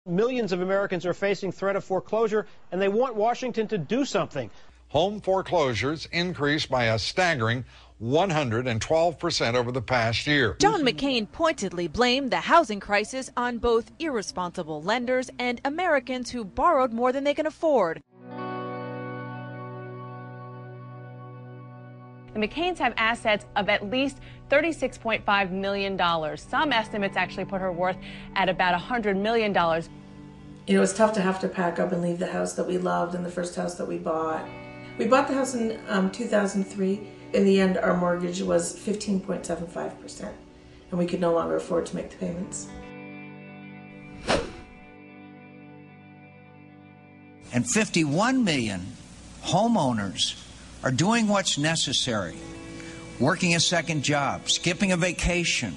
Millions of Americans are facing threat of foreclosure, and they want Washington to do something. Home foreclosures increased by a staggering 112% over the past year. John McCain pointedly blamed the housing crisis on both irresponsible lenders and Americans who borrowed more than they can afford. The McCains have assets of at least $36.5 million. Some estimates actually put her worth at about $100 million. You know, it's tough to have to pack up and leave the house that we loved and the first house that we bought. We bought the house in 2003. In the end, our mortgage was 15.75%, and we could no longer afford to make the payments. And 51 million homeowners are doing what's necessary, working a second job, skipping a vacation,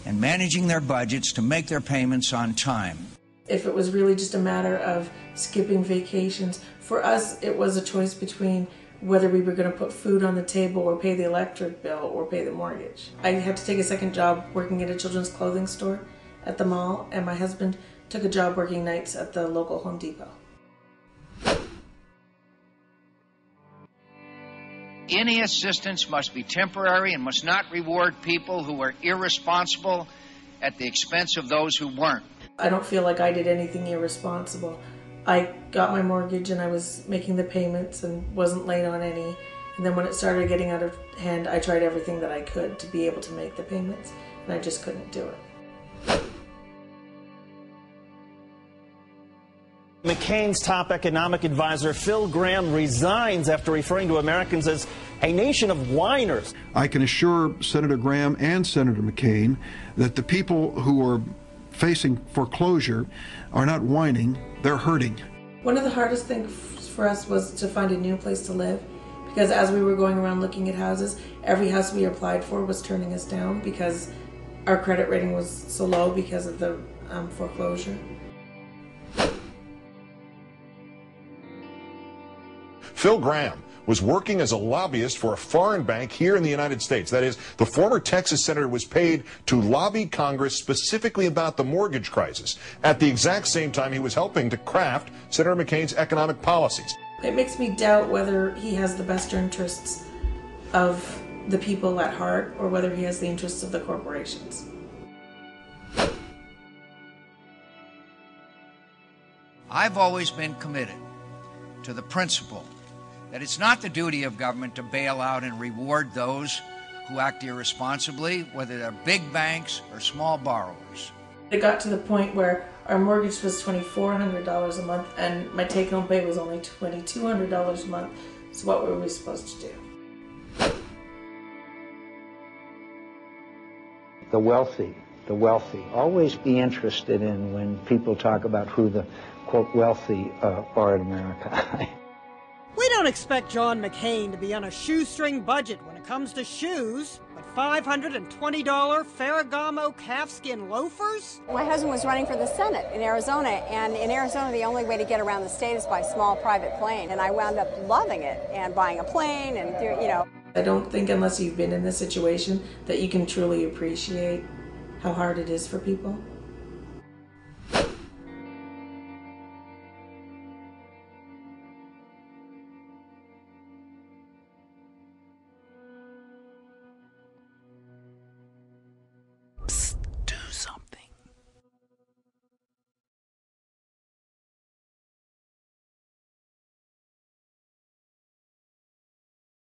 and managing their budgets to make their payments on time. If it was really just a matter of skipping vacations, for us it was a choice between whether we were going to put food on the table or pay the electric bill or pay the mortgage. I had to take a second job working at a children's clothing store at the mall, and my husband took a job working nights at the local Home Depot. Any assistance must be temporary and must not reward people who are irresponsible at the expense of those who weren't. I don't feel like I did anything irresponsible. I got my mortgage and I was making the payments and wasn't late on any. And then when it started getting out of hand, I tried everything that I could to be able to make the payments, and I just couldn't do it. McCain's top economic advisor, Phil Gramm, resigns after referring to Americans as a nation of whiners. I can assure Senator Gramm and Senator McCain that the people who are facing foreclosure are not whining, they're hurting. One of the hardest things for us was to find a new place to live, because as we were going around looking at houses, every house we applied for was turning us down because our credit rating was so low because of the foreclosure. Phil Gramm was working as a lobbyist for a foreign bank here in the United States. That is, the former Texas senator was paid to lobby Congress specifically about the mortgage crisis at the exact same time he was helping to craft Senator McCain's economic policies. It makes me doubt whether he has the best interests of the people at heart or whether he has the interests of the corporations. I've always been committed to the principle that it's not the duty of government to bail out and reward those who act irresponsibly, whether they're big banks or small borrowers. It got to the point where our mortgage was $2,400 a month and my take-home pay was only $2,200 a month. So what were we supposed to do? The wealthy. Always be interested in when people talk about who the, quote, wealthy are in America. We don't expect John McCain to be on a shoestring budget when it comes to shoes, but $520 Ferragamo calfskin loafers? My husband was running for the Senate in Arizona, and in Arizona the only way to get around the state is by small private plane, and I wound up loving it and buying a plane and, you know. I don't think unless you've been in this situation that you can truly appreciate how hard it is for people.